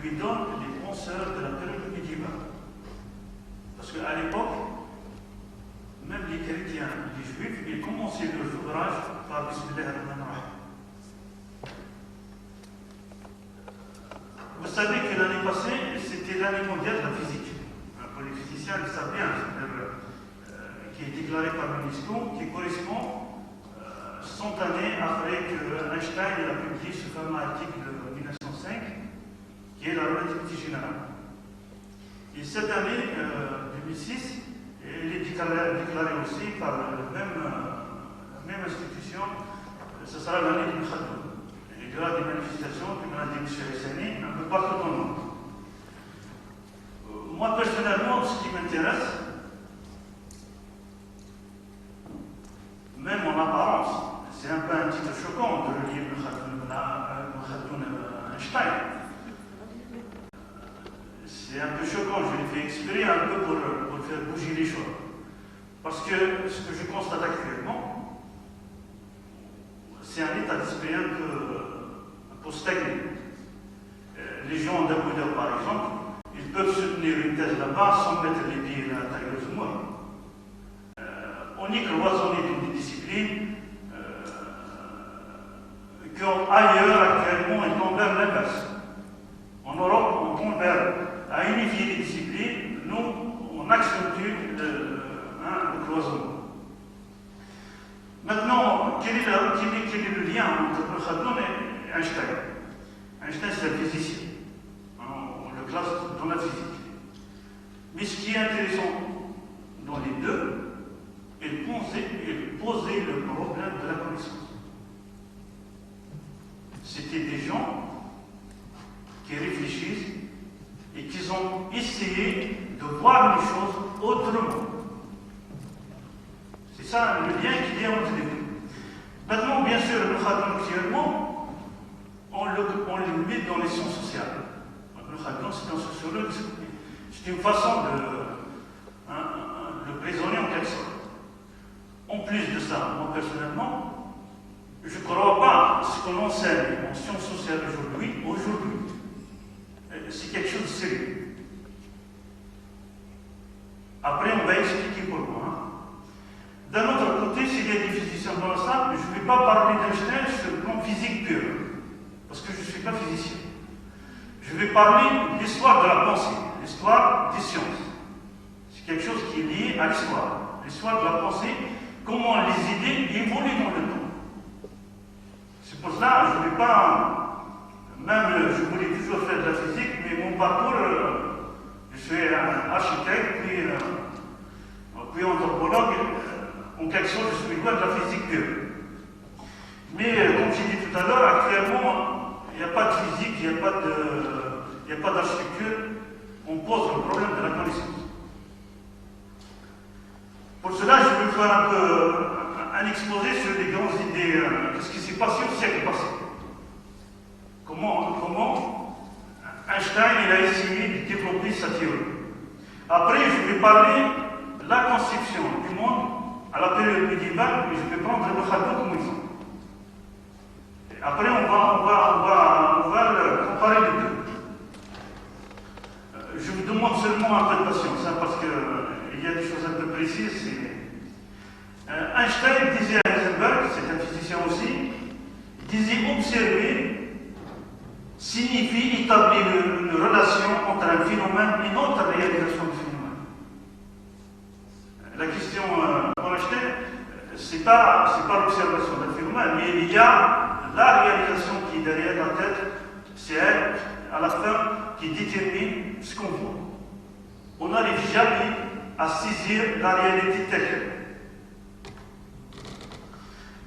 lui donne les penseurs de la période médiévale. Parce qu'à l'époque, même les chrétiens, les juifs, ils commençaient leurs ouvrages par Bismillah ar-Rahman ar-Rahim. Vous savez que l'année passée, c'était l'année mondiale de la physique. Pour les physiciens, ils savent bien, qui est déclaré par l'UNESCO, qui correspond 100 années après que Einstein a publié ce fameux article de 1905, qui est la relativité générale. Et cette année, 2006, elle est déclarée aussi par la même institution, ce sera l'année du Khadoum. Il y aura des manifestations, comme l'a dit M. Hassani, un peu partout dans le monde. Moi, personnellement, ce qui m'intéresse, même en apparence, c'est un peu un petit peu choquant de relier le Khadoum Einstein. C'est un peu choquant, je l'ai fait exprès un peu pour faire bouger les choses. Parce que ce que je constate actuellement, c'est un état d'esprit un peu stagné. Les gens d'Abu par exemple, ils peuvent soutenir une thèse là-bas sans mettre les pieds à l'intérieur du monde. On est cloisonné dans des disciplines qu'ailleurs actuellement ils tombent vers l'inverse. En Europe, on tombe à unifier les disciplines, nous, on accentue le cloisonnement. Maintenant, quel est le lien entre le Khadoum et Einstein? Einstein, c'est un physicien. On le classe dans la physique. Mais ce qui est intéressant dans les deux, est poser le problème de la connaissance. C'était des gens qui réfléchissent et qui ont essayé de voir les choses autrement. C'est ça le lien qu'il y a entre les deux. Maintenant, bien sûr, le Khadoum actuellement, on le met dans les sciences sociales. Le Khadoum, c'est un sociologue, c'est une façon de le prisonnier en quelque sorte. En plus de ça, moi personnellement, je ne crois pas ce qu'on enseigne en sciences sociales aujourd'hui, c'est quelque chose de sérieux. Après, on va expliquer pourquoi. D'un autre côté, s'il y a des physiciens dans la salle, je ne vais pas parler d'Einstein sur le plan physique pur, parce que je ne suis pas physicien. Je vais parler de l'histoire de la pensée, l'histoire des sciences. C'est quelque chose qui est lié à l'histoire de la pensée, comment les idées évoluent dans le temps. C'est pour cela que je ne vais pas, même je voulais toujours faire de la physique, mais mon parcours, je suis un architecte, puis anthropologue, en quelque sorte je suis loin de la physique pure. Mais comme j'ai dit tout à l'heure, actuellement, il n'y a pas de physique, il n'y a pas d'architecture, on pose le problème de la connaissance. Pour cela, je vais faire un peu un exposé sur les grandes idées, qu'est-ce qui s'est passé au siècle passé. Comment Einstein il a essayé de développer sa théorie. Après, je vais parler de la conception du monde à la période médiévale, et je vais prendre le Khadoum comme exemple. Après, on va comparer les deux. Je vous demande seulement un peu de patience, parce qu'il y a des choses un peu précises. Einstein disait à Heisenberg, c'est un physicien aussi, il disait observer signifie établir une relation entre un phénomène et une autre réalisation du phénomène. La question pour Einstein, c'est pas l'observation d'un phénomène, mais il y a la réalisation qui est derrière la tête, c'est elle, à la fin, qui détermine ce qu'on voit. On n'arrive jamais à saisir la réalité telle qu'elle.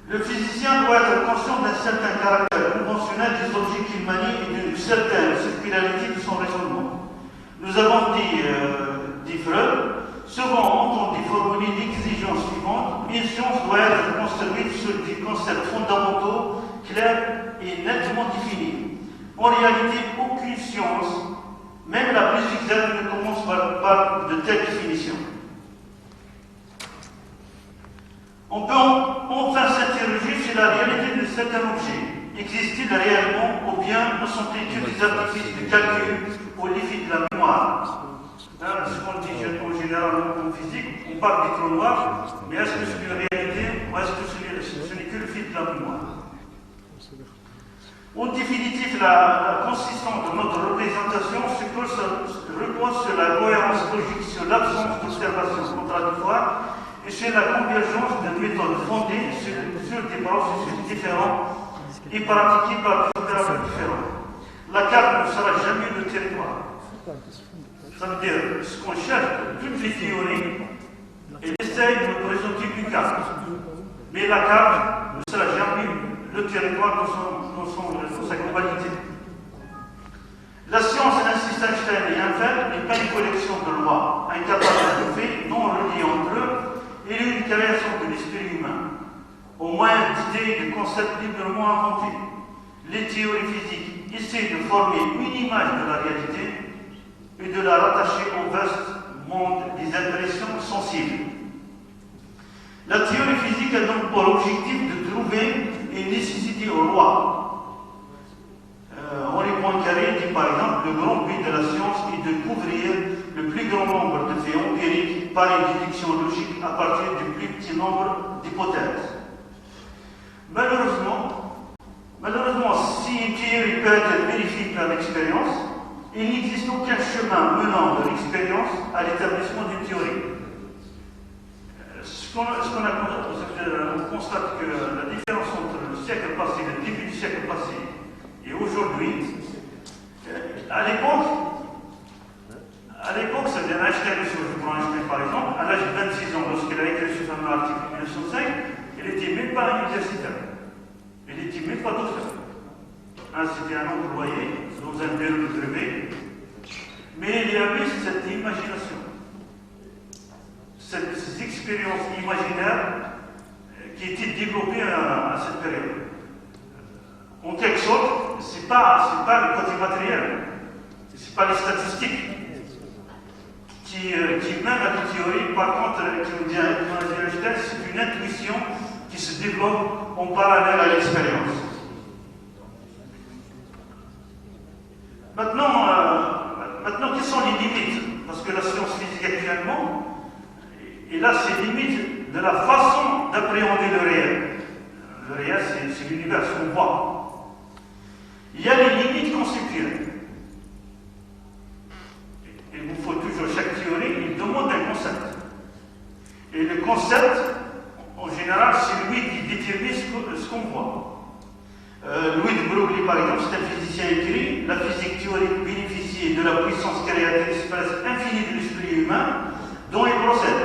Le physicien doit être conscient d'un certain caractère conventionnel des objets qu'il manie et d'une certaine circularité de son raisonnement. Nous avons dit Freud, souvent entendu formuler l'exigence suivante: une science doit être construite sur des concepts fondamentaux, clairs et nettement définis. En réalité, aucune science, même la plus exacte, ne commence par de telles définitions. On peut enfin s'interroger sur la réalité de certains objets. existe-t-il réellement ou bien ne sont-ils que des artifices de calcul au défi de la mémoire? Hein, ce qu'on dit en général en physique, on parle des trous noirs, mais est-ce que c'est une réalité ou est-ce que ce n'est que le fil de la mémoire? En définitive, la consistance de notre représentation repose sur la cohérence logique, sur l'absence d'observation contradictoire et sur la convergence de méthodes fondées sur des processus différents et pratiqués par des opérateurs différents. La carte ne sera jamais le territoire. Ça veut dire, ce qu'on cherche, toutes les théories, elles essayent de nous présenter une carte. Mais la carte ne sera jamais le territoire dans sa globalité. La science, insiste Einstein et Einfeld, n'est pas une collection de lois, un catalogue de faits non reliés entre eux, et une création de l'esprit humain, au moins d'idées et de concepts librement inventés. Les théories physiques essaient de former une image de la réalité et de la rattacher au vaste monde des impressions sensibles. La théorie physique a donc pour objectif de trouver une nécessité aux lois. Henri Poincaré dit par exemple le grand but de la science est de couvrir le plus grand nombre de faits empiriques par une déduction logique à partir du plus petit nombre d'hypothèses. Malheureusement, si une théorie peut être vérifiée par l'expérience, il n'existe aucun chemin menant de l'expérience à l'établissement d'une théorie. On constate que la différence entre le siècle passé, le début du siècle passé, et aujourd'hui, à l'époque, c'est-à-dire Einstein, si je prends Einstein par exemple, à l'âge de 26 ans, lorsqu'il a écrit ce fameux article en 1905, il n'était même pas universitaire. Il n'était même pas docteur. C'était un employé dans un bureau de brevet, mais il y avait cette imagination, ces expériences imaginaires qui étaient développées à cette période. En quelque sorte, ce n'est pas le côté matériel, ce n'est pas les statistiques qui mènent à la théorie. Par contre, qui nous dit Einstein, c'est une intuition qui se développe en parallèle à l'expérience. Maintenant, quelles sont les limites? Parce que la science physique actuellement, elle a ses limites de la façon d'appréhender le réel. Le réel, c'est l'univers, ce qu'on voit. Il y a les limites conceptuelles. Il vous faut toujours, chaque théorie, il demande un concept. Et le concept, en général, c'est lui qui détermine ce qu'on voit. Louis de Broglie, par exemple, c'est un physicien écrit, la physique théorique bénéficie de la puissance créatrice presque infinie de l'esprit humain dont il procède.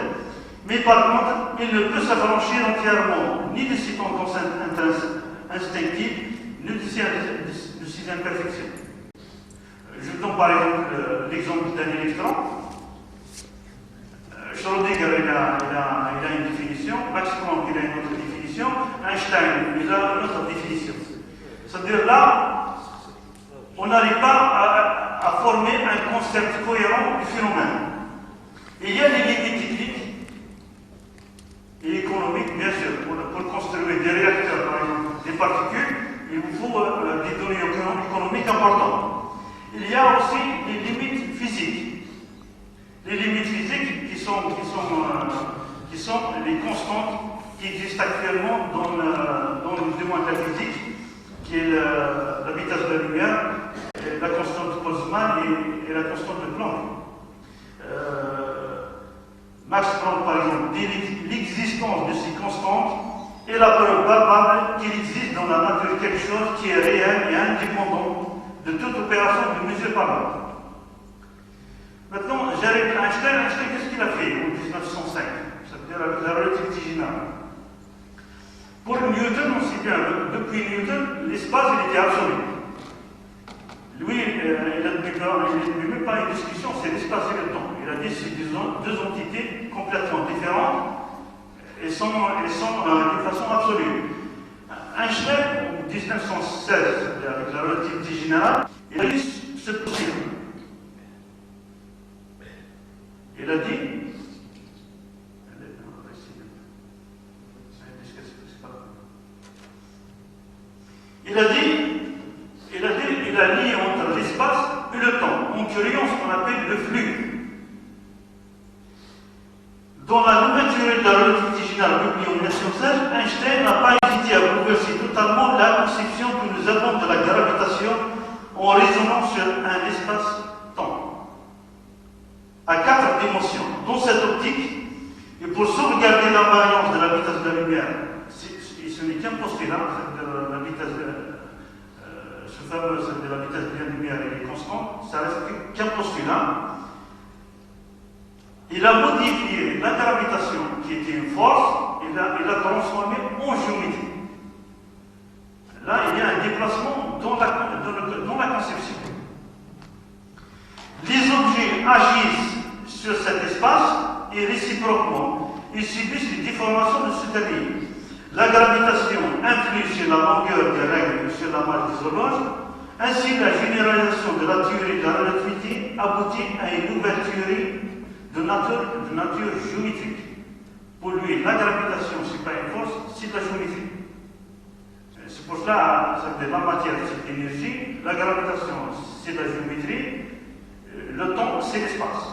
Mais par contre, il ne peut s'affranchir entièrement ni de ses tendances instinctives, ni de ses imperfections. Je donne par exemple l'exemple d'un électron. Schrödinger, il a une définition, Max Planck, il a une autre définition, Einstein, il a une autre définition. C'est-à-dire là, on n'arrive pas à former un concept cohérent du phénomène. Et il y a des limites techniques et économiques, bien sûr. Pour construire des réacteurs, par exemple, des particules, il vous faut des données économiques importantes. Il y a aussi les limites physiques. Les limites physiques qui sont les constantes qui existent actuellement dans le domaine de la physique, qui est la vitesse de la lumière, la constante de Boltzmann et la constante de Planck. Max Planck, par exemple, dit l'existence de ces constantes est la preuve palpable qu'il existe dans la nature quelque chose qui est réel et indépendant de toute opération de mesure par l'autre. Maintenant, j'arrive à Einstein. Einstein, qu'est-ce qu'il a fait en 1905? Ça veut dire avec la relativité générale. Pour Newton, on sait bien, depuis Newton, l'espace il était absolu. Lui, il n'admet même pas une discussion, c'est l'espace et le temps. Il a dit que c'est deux entités complètement différentes et sont de façon absolue. Einstein, en 1916, avec la relativité générale, il a dit c'est possible. Il a dit, il a dit posturions ce qu'on appelle le flux. Dans la nouvelle théorie de la relativité générale publiée en 1916, Einstein n'a pas hésité à bouleverser totalement la conception que nous avons de la gravitation en raisonnant sur un espace-temps à 4 dimensions. Dans cette optique, et pour sauvegarder l'invariance de la vitesse de la lumière, ce n'est qu'un postulat, la vitesse ce fameux de la vitesse de la lumière est constante, ça reste qu'un postulat. Il a modifié la gravitation, qui était une force, et l'a transformée en géométrie. Là, il y a un déplacement dans la conception. Les objets agissent sur cet espace et réciproquement, ils subissent les déformations de ce dernier. La gravitation influe sur la longueur des règles et sur la masse des horloges. Ainsi, la généralisation de la théorie de la relativité aboutit à une nouvelle théorie de nature géométrique. Pour lui, la gravitation, ce n'est pas une force, c'est de la géométrie. C'est pour cela que la matière, c'est l'énergie, la gravitation, c'est de la géométrie, le temps, c'est l'espace.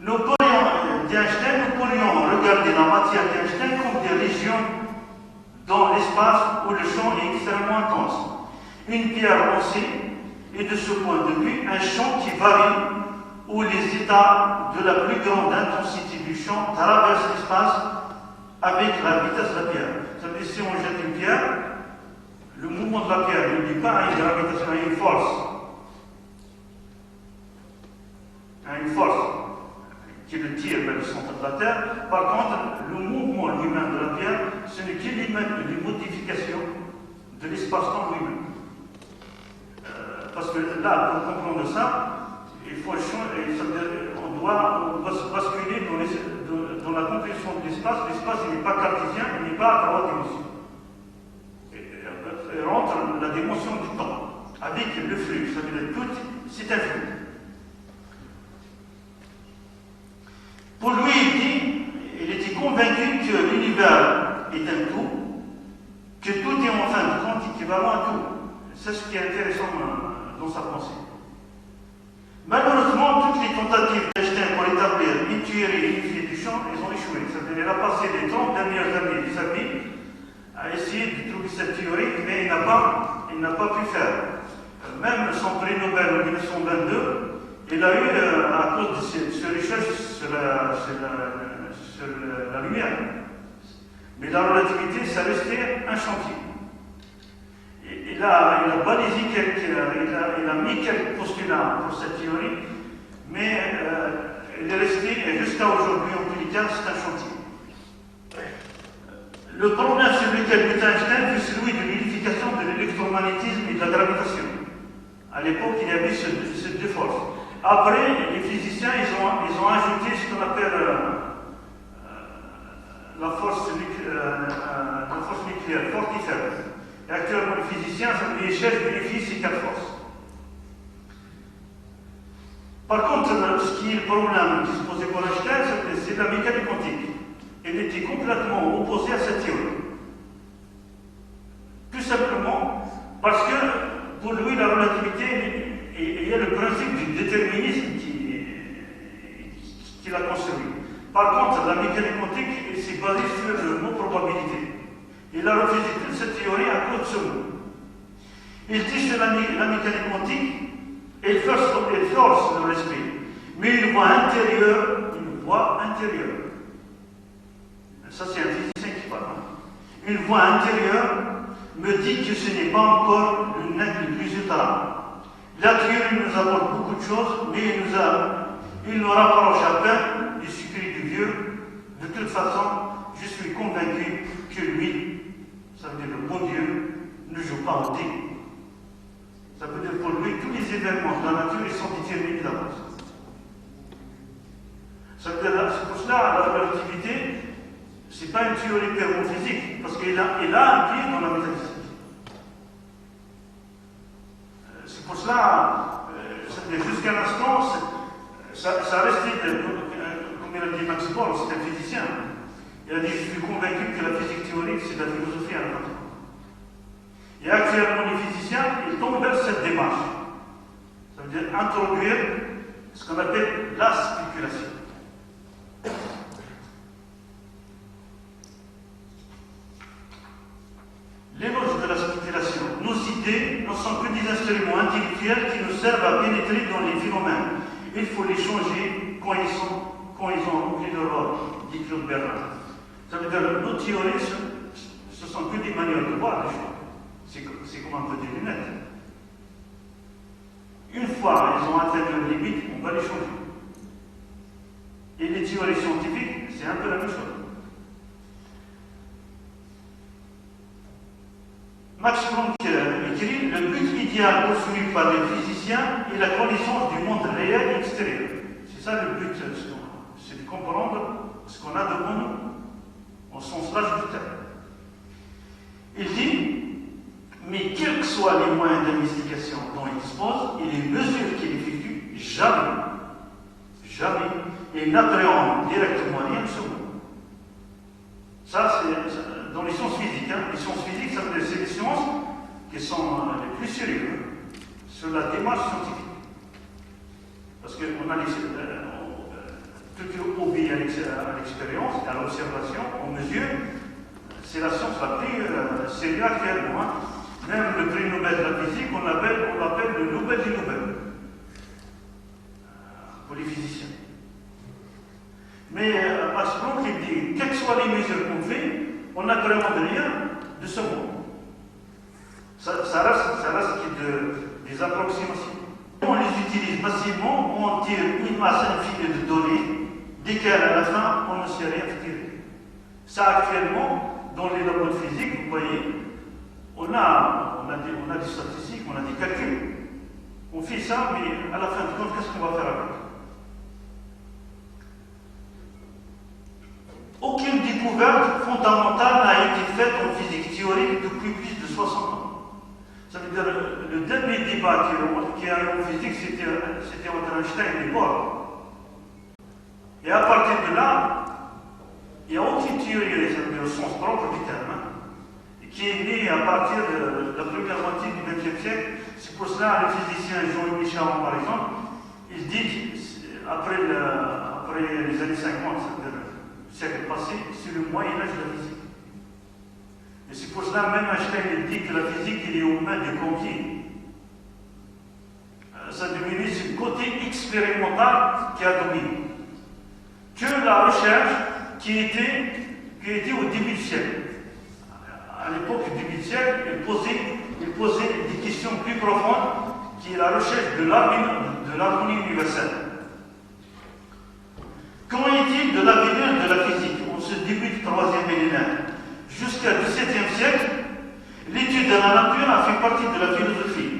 Nous pourrions regarder la matière d'Einstein comme des régions dans l'espace où le champ est extrêmement intense. Une pierre lancée est de ce point de vue un champ qui varie, où les états de la plus grande intensité du champ traversent l'espace avec la vitesse de la pierre. Ça veut dire si on jette une pierre, le mouvement de la pierre ne dit pas à une gravitation, à une force. À une force qui le tire vers le centre de la Terre. Par contre, le mouvement lui-même de la pierre, ce n'est qu'une modification de l'espace-temps lui-même. Parce que là, pour comprendre ça, il faut changer, on doit se basculer dans la compréhension de l'espace. L'espace, il n'est pas cartésien, il n'est pas à 3 dimensions. Il rentre la dimension du temps, avec le flux. Ça veut dire tout, c'est un flux. Pour lui, il était convaincu que l'univers est un tout, que tout est en fin de compte équivalent à tout. C'est ce qui est intéressant dans sa pensée. Malheureusement, toutes les tentatives d'Einstein pour établir une théorie unifiée du champ, elles ont échoué. C'est-à-dire qu'il a passé les 30 dernières années de sa vie à essayer de trouver cette théorie, mais il n'a pas pu faire. Même son prix Nobel en 1922, il a eu, à cause de ses recherches sur la lumière. Mais la relativité, ça restait un chantier. Il a balisé il a mis quelques postulats pour cette théorie, mais il est resté, et jusqu'à aujourd'hui, en tous les cas, c'est un chantier. Le problème sur lequel buta Einstein fut celui de l'unification de l'électromagnétisme et de la gravitation. À l'époque, il y avait ces deux forces. Après, les physiciens, ils ont ajouté ce qu'on appelle la force nucléaire, forte et faible. Et actuellement, les physiciens, ils cherchent à unifier ces 4 forces. Par contre, ce qui est le problème qui se posait pour Einstein, c'est la mécanique quantique. Elle était complètement opposée à cette théorie. Tout simplement parce que, pour lui, la relativité, il y a le principe du déterminisme qui l'a construit. Par contre, la mécanique quantique s'est basée sur le mot probabilité. Il a refusé toute cette théorie à cause de ce mot. Il dit sur la mécanique quantique, elle force le respect, mais une voie intérieure, ça c'est un physicien qui parle. Une voie intérieure me dit que ce n'est pas encore le nec le plus utile. La théorie nous apporte beaucoup de choses, mais il nous rapproche à peine du secret du Dieu. De toute façon, je suis convaincu que lui, ça veut dire le bon Dieu, ne joue pas au dé. Ça veut dire pour lui, tous les événements de la nature, ils sont déterminés d'avance. Ça veut dire, c'est pour cela, la relativité, ce n'est pas une théorie purement physique, parce qu'il a un pied dans la métaphysique. C'est pour cela, jusqu'à l'instant, ça restait, comme il a dit Max Born, c'est un physicien. Il a dit, je suis convaincu que la physique théorique, c'est de la philosophie à la fois. Et actuellement, les physiciens, ils tombent vers cette démarche. Ça veut dire introduire ce qu'on appelle la spéculation. L'éloge de la spéculation. Nos idées ne sont que des instruments intellectuels qui nous servent à pénétrer dans les phénomènes. Il faut les changer quand ils ont rempli leur rôle, dit Claude Bernard. Ça veut dire que nos théories, ce sont que des manières de voir les choses. C'est comme un peu des lunettes. Une fois ils ont atteint leur limite, on va les changer. Et les théories scientifiques, c'est un peu la même chose. Max Planck écrit: le but idéal poursuivi par les physiciens est la connaissance du monde réel et extérieur. C'est ça le but, c'est de comprendre ce qu'on a devant nous, au sens large du terme. Il dit: mais quels que soient les moyens d'investigation dont il dispose et les mesures qu'il effectue, jamais, il n'appréhende directement rien de ce monde. Ça, c'est dans les sciences physiques. Hein. Les sciences physiques, ça veut dire c'est des sciences qui sont les plus sérieuses sur la démarche scientifique. Parce qu'on a tout qui obéit à l'expérience, à l'observation, aux mesures. C'est la science la plus sérieuse actuellement. Hein. Même le prix Nobel de la physique, on l'appelle le Nobel du Nobel pour les physiciens. Mais Max Planck, il dit, quelles que soient les mesures qu'on fait, on n'appréhende rien de ce monde. Ça reste des approximations. On les utilise massivement, on tire une masse infinie de données, desquelles à la fin, on ne sait rien tirer. Ça, actuellement, dans les labos de physique, vous voyez, on a des statistiques, on a des calculs. On fait ça, mais à la fin de compte, qu'est-ce qu'on va faire avec? Aucune découverte fondamentale n'a été faite en physique théorique depuis plus de 60 ans. Ça veut dire le dernier débat qui a eu en physique, c'était entre Einstein et Bohr. Et à partir de là, il n'y a aucune théorie au sens propre du terme, hein, qui est née à partir de la première moitié du XXe siècle. C'est pour cela le physicien Jean-Louis Charon, par exemple, il dit, après les années 50, c'est-à-dire siècle passé, c'est le Moyen-Âge de la physique. Et c'est pour cela même Einstein dit que la physique il est aux mains des pompiers. Ça diminue, c'est le côté expérimental qui a dominé. Que la recherche qui était au début du siècle. À l'époque du début du siècle, il posait des questions plus profondes qui est la recherche de l'harmonie universelle. Qu'en est-il de l'avenir de la physique en ce début du 3e millénaire? Jusqu'au XVIIe siècle, l'étude de la nature a fait partie de la philosophie.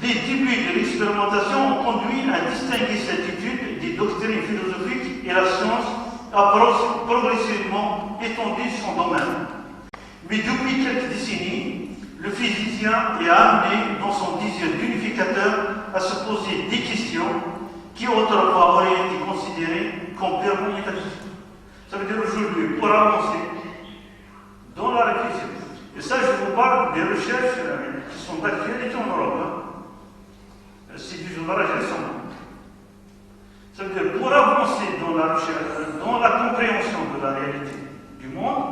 Les débuts de l'expérimentation ont conduit à distinguer cette étude des doctrines philosophiques et la science a progressivement étendu son domaine. Mais depuis quelques décennies, le physicien est amené dans son désir d'unificateur à se poser des questions qui autrefois auraient été considérées comme purement métaphysiques. Ça veut dire aujourd'hui, pour avancer dans la réflexion, et ça je vous parle des recherches qui sont d'actualité en Europe, hein. C'est du journalage récent. Ça veut dire pour avancer dans la recherche, dans la compréhension de la réalité du monde,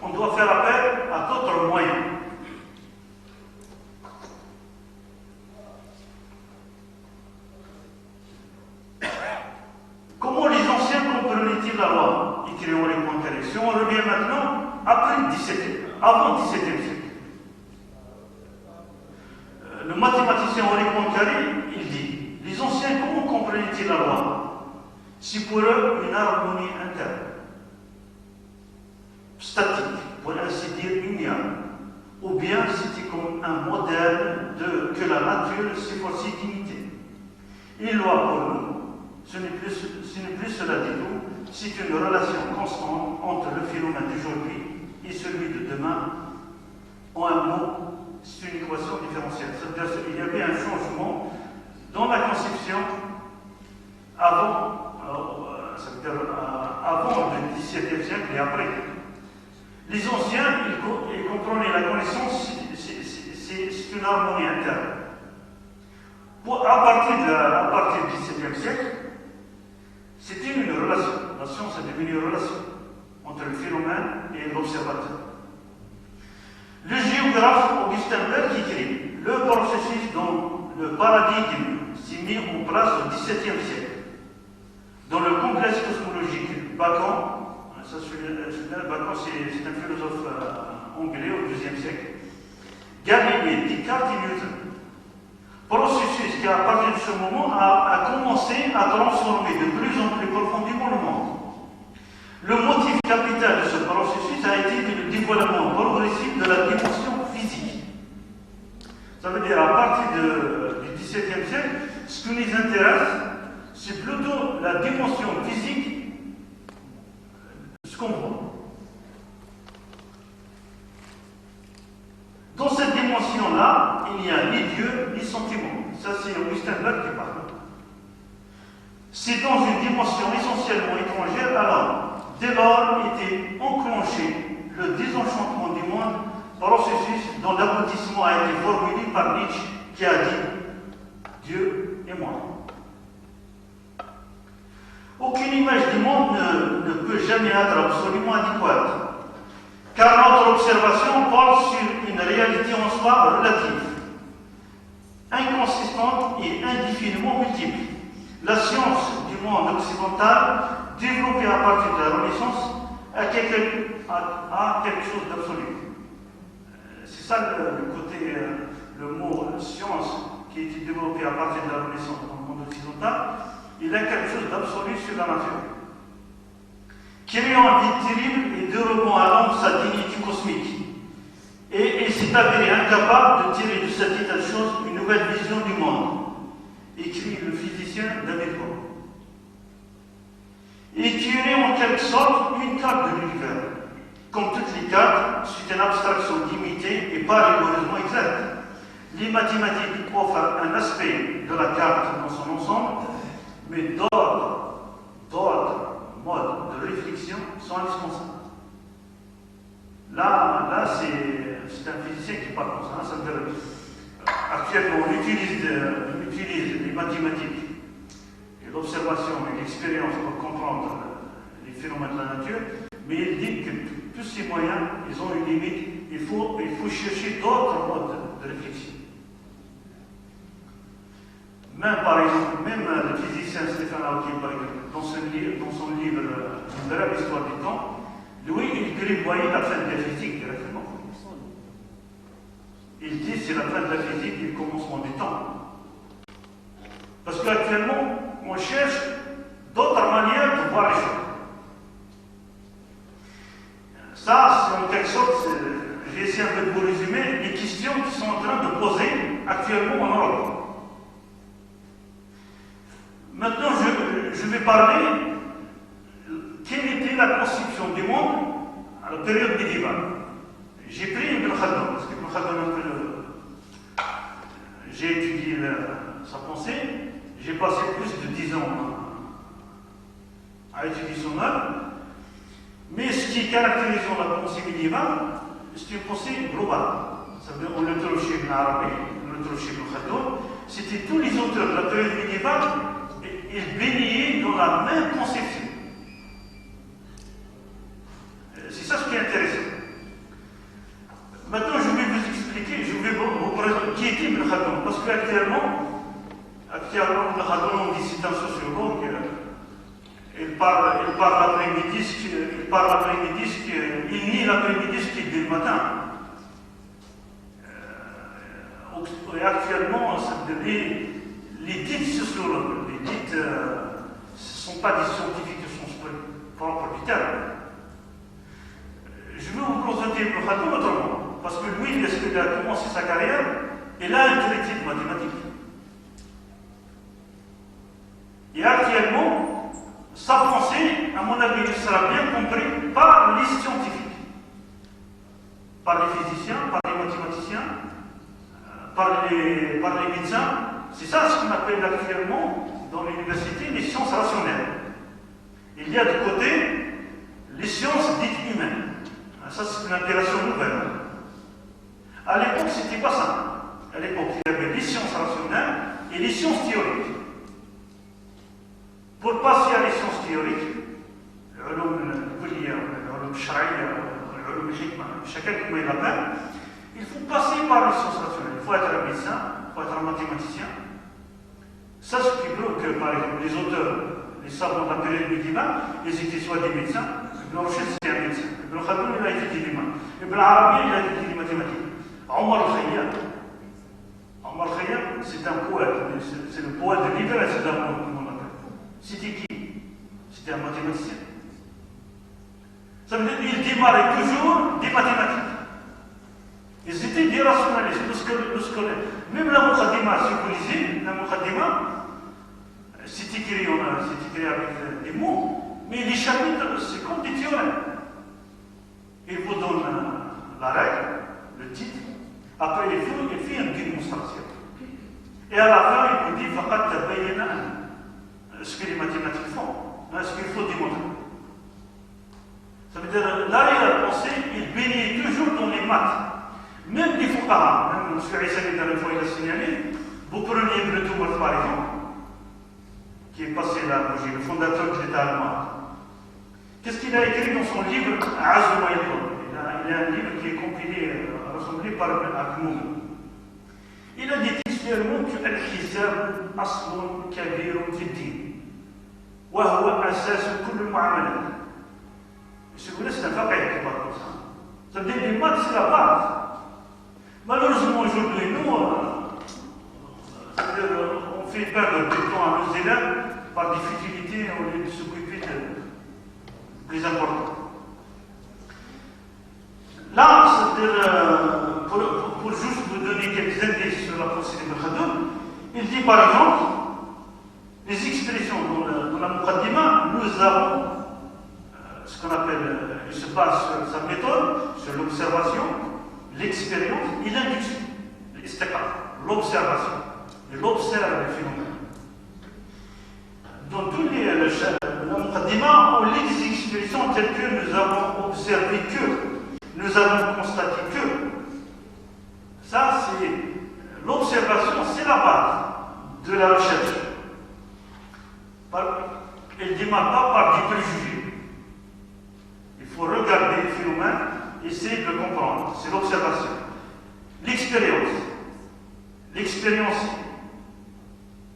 on doit faire appel à d'autres moyens. Comment les anciens comprenaient-ils la loi? Écrit Henri Poincaré. Si on revient maintenant, avant le XVIIe siècle. Le mathématicien Henri Poincaré, il dit, les anciens, comment comprenaient-ils la loi? C'est pour eux une harmonie interne, statique, pour ainsi dire immuable, ou bien c'était comme un modèle que la nature s'efforçait d'imiter. Une loi pour nous, ce n'est plus cela du tout, c'est une relation constante entre le phénomène d'aujourd'hui et celui de demain. En un mot, c'est une équation différentielle. C'est-à-dire qu'il y avait un changement dans la conception avant le XVIIe siècle et après. Les anciens, ils comprenaient la connaissance, c'est une harmonie interne. À partir du XVIIe siècle, c'était une relation. La science est devenue une relation entre le phénomène et l'observateur. Le géographe Augustin Berg écrit le processus dont le paradigme s'est mis en place au XVIIe siècle. Dans le complexe cosmologique Bacon, Bacon c'est un philosophe anglais au XIIe siècle, Galilée, Descartes et Newton. Processus qui, à partir de ce moment, a commencé à transformer de plus en plus profondément le monde. Le motif capital de ce processus a été le dévoilement progressif de la dimension physique. Ça veut dire, à partir du XVIIe siècle, ce qui nous intéresse, c'est plutôt la dimension physique de ce qu'on voit. Dans cette dimension-là, il n'y a ni Dieu, ni sentiment. Ça, c'est Augustin Berg qui parle. C'est dans une dimension essentiellement étrangère à l'homme. Dès lors était enclenché le désenchantement du monde, processus dont l'aboutissement a été formulé par Nietzsche, qui a dit « Dieu et moi ». Aucune image du monde ne peut jamais être absolument adéquate, car notre observation porte sur une réalité en soi relative, inconsistante et indéfiniment multiple. La science du monde occidental, développée à partir de la Renaissance, a quelque chose d'absolu. C'est ça le mot science qui a été développé à partir de la Renaissance dans le monde occidental. Il a quelque chose d'absolu sur la nature, créant un vide terrible et dérobant à l'homme sa dignité cosmique. Et il s'est avéré incapable de tirer de cet état de choses une nouvelle vision du monde, écrit le physicien David Bohm. Il tirait en quelque sorte une carte de l'univers. Comme toutes les cartes, c'est une abstraction limitée et pas rigoureusement exacte. Les mathématiques offrent un aspect de la carte dans son ensemble, mais d'autres modes de réflexion sont indispensables. Là c'est un physicien qui parle comme ça. Actuellement, on utilise les mathématiques et l'observation et l'expérience pour comprendre les phénomènes de la nature, mais il dit que tous ces moyens, ils ont une limite. Il faut chercher d'autres modes de réflexion. Par exemple, le physicien Stephen Hawking, par exemple, dans son livre Une brève histoire du temps, lui, il prévoyait la fin de la physique directement. Il dit c'est la fin de la physique et le commencement du temps. Parce qu'actuellement, on cherche d'autres manières de voir les choses. Ça, c'est en quelque sorte, j'ai essayé un peu de vous résumer les questions qui sont en train de poser actuellement en Europe. Maintenant, je vais parler quelle était la conception du monde à la période médiévale. J'ai pris Ibn Khaldun, parce qu'Ibn Khaldun, j'ai étudié sa pensée, j'ai passé plus de 10 ans à étudier son œuvre, mais ce qui caractérise la pensée médiévale, c'est une pensée globale. Ça veut dire, on le trouve chez Ibn Arabi, on le trouve chez Ibn Khaldun, c'était tous les auteurs de la période médiévale, ils baignaient dans la même conception. C'est ça ce qui est intéressant. Maintenant, je vais vous expliquer, je vais vous présenter qui était Ibn Khaldun, parce qu'actuellement, Ibn Khaldun, on dit c'est un sociologue, il parle l'après-midi, il nie l'après-midi ce qu'il dit le matin. Et actuellement, les dites sociologues, ce ne sont pas des scientifiques au sens propre du terme. Je vais vous présenter Ibn Khaldun autrement, parce que lui, lorsqu'il a commencé sa carrière, il a un traité de mathématiques. Et actuellement, sa pensée, à mon avis, sera bien comprise par les scientifiques, par les physiciens, par les mathématiciens, par les médecins. C'est ça ce qu'on appelle actuellement dans l'université les sciences rationnelles. Il y a de côté les sciences dites humaines. Ça, c'est une appellation nouvelle. À l'époque, ce n'était pas ça. À l'époque, il y avait les sciences rationnelles et et les sciences théoriques. Pour passer à les sciences théoriques, chacun comme il l'appelle, il faut passer par les sciences rationnelles. Il faut être un médecin, il faut être un mathématicien. Ça, ce qui prouve que, par exemple, les auteurs, les savants de la période médiévale, ils étaient soit des médecins, Ibn Rushd c'était un médecin, Ibn Khaldun il a étudié les maths, Ibn Arabi il a étudié les mathématiques. Omar al-Khayyam, c'est un poète, c'est le poète de libération d'amour, comme on l'appelle. C'était qui? C'était un mathématicien. Ça veut dire qu'il démarrait toujours des mathématiques. Ils étaient des rationalistes, nous scolaires. Même la Muqaddima, si vous lisez, la Muqaddima, c'est écrit avec des mots, mais les chapitres, c'est comme des théorèmes. Il vous donne la règle, le titre, après il fait une démonstration. Et à la fin, il vous dit, faqat tabayyana ce que les mathématiques font, ce qu'il faut démontrer. Ça veut dire, là, il a pensé, il baignait toujours dans les maths. Même les fuqaha, même M. Issa la dernière fois, il a signalé, vous prenez Ibn Tumar par exemple, qui est passé là, le fondateur de l'État allemand. Qu'est-ce qu'il a écrit dans son livre Azul Maïdon? Il a un livre qui est compilé, rassemblé par Akmoum. Il a dit textuellement que Al-Hisab Aslun Kabirun Fiddin, wa huwa asas kull mu'amalat. Si vous voulez, c'est un faqih qui parle comme ça. Ça veut dire que les maths, c'est la base. Malheureusement, aujourd'hui, nous, on fait perdre du temps à nos élèves par des futilités au lieu de s'occuper de plus important. Là, c'est-à-dire, pour juste vous donner quelques indices sur la pensée d'Ibn Khaldun, il dit par exemple, les expressions dans la Muqaddima, nous avons ce qu'on appelle, il se base sur sa méthode, sur l'observation, l'expérience et l'induction, l'observation. Il observe les phénomènes. Dans tous les Muqaddima, on lit des expressions telles que nous avons observé que, nous avons constaté que. Ça, c'est l'observation, c'est la base de la recherche. Elle ne démarre pas par des préjugés. Il faut regarder le phénomène, essayer de le comprendre. C'est l'observation. L'expérience. L'expérience,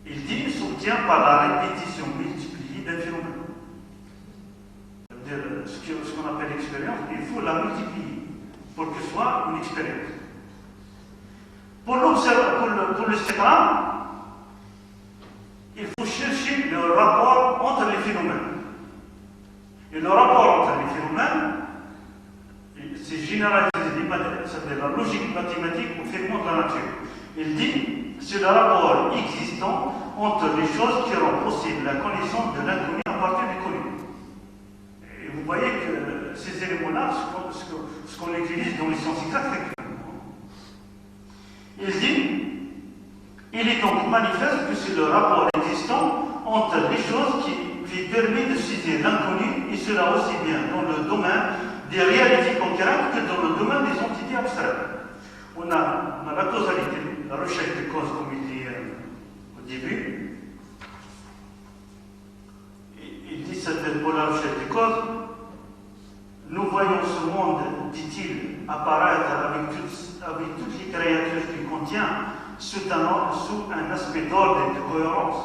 il dit, s'obtient par la répétition multipliée d'un phénomène. C'est-à-dire, ce qu'on appelle l'expérience, il faut la multiplier pour que ce soit une expérience. Pour l'istiqra', il faut chercher le rapport entre les phénomènes. Et le rapport entre les phénomènes, c'est généralisé, c'est-à-dire la logique mathématique au phénomène de la nature. Il dit, c'est le rapport existant entre les choses qui rendent possible la connaissance de l'inconnu à partir du connu. Et vous voyez que ces éléments-là, ce qu'on utilise dans les sciences exactes. Il dit, il est donc manifeste que c'est le rapport existant entre les choses qui permet de saisir l'inconnu, et cela aussi bien dans le domaine des réalités concrètes que dans le domaine des entités abstraites. On a la causalité, la recherche des causes, comme il dit au début. Il dit ça pour la recherche des causes. Nous voyons ce monde, dit-il, apparaître avec toutes les créatures qu'il contient sous un aspect d'ordre et de cohérence.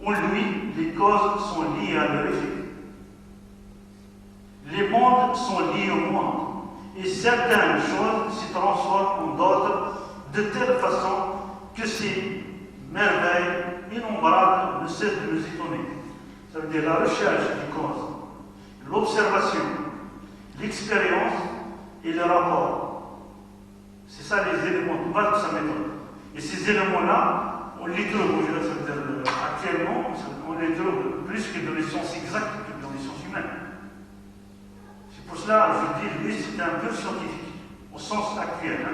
En lui, les causes sont liées à leur effet. Les mondes sont liés au monde, et certaines choses se transforment en d'autres de telle façon que ces merveilles innombrables ne cessent de nous étonner. Ça veut dire la recherche des causes, l'observation, l'expérience et le rapport. C'est ça les éléments de base de sa méthode. Et ces éléments-là, on les trouve actuellement, on les trouve plus que dans les sciences exactes que dans les sciences humaines. C'est pour cela que je dis, lui, c'est un peu scientifique, au sens actuel.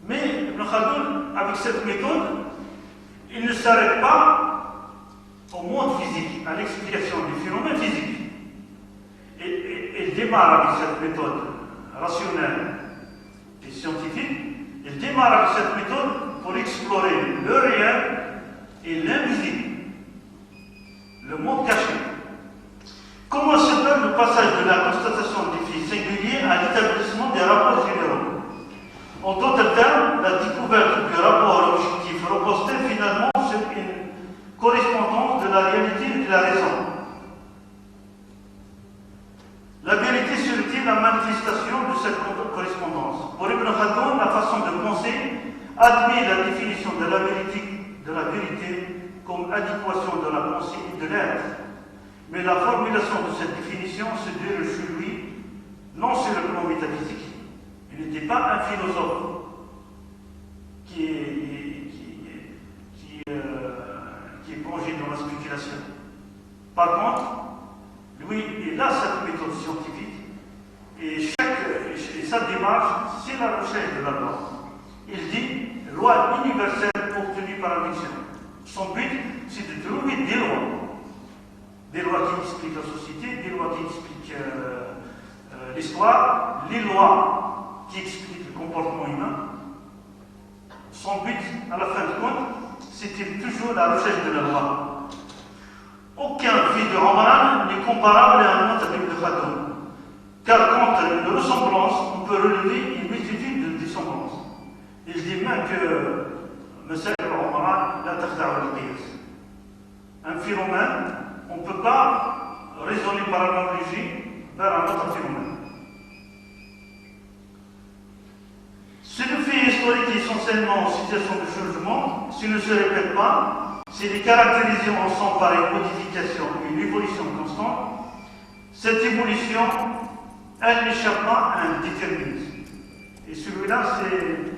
Mais Ibn Khaldun, avec cette méthode, il ne s'arrête pas au monde physique, à l'explication des phénomènes physiques. Et il démarre avec cette méthode rationnelle et scientifique, Il démarre avec cette méthode pour explorer le réel et l'invisible, le monde caché. Comment se fait le passage de la constatation des faits singuliers à l'établissement des rapports généraux? En d'autres termes, la découverte du rapport objectif repose-t-elle finalement sur une correspondance de la réalité et de la raison? La vérité serait-il la manifestation de cette correspondance? Pour Ibn Khaldun, la façon de penser admet la définition de la vérité comme adéquation de la pensée et de l'être. Mais la formulation de cette définition se déroule chez lui, non sur le plan métaphysique. Il n'était pas un philosophe qui est plongé dans la spéculation. Par contre, lui, il a cette méthode scientifique et sa démarche, c'est la recherche de la loi. Il dit loi universelle obtenue par induction. Son but, c'est de trouver des lois qui expliquent la société, des lois qui expliquent l'histoire, les lois qui expliquent le comportement humain. Son but, à la fin de compte, c'était toujours la recherche de la loi. Aucun fait de Ramadan n'est comparable à un autre avec de Khaldun, car contre une ressemblance, on peut relever une multitude de dissemblances. Il dit même que Monsieur Ramadan la takhda'a al-qiyas. Un phénomène, on ne peut pas raisonner par analogie vers un autre phénomène. Si le fait historique est essentiellement en situation de changement, s'il ne se répète pas, s'il est caractérisé ensemble par une modification et une évolution constante, cette évolution, elle n'échappe pas à un déterminisme. Et celui-là, c'est...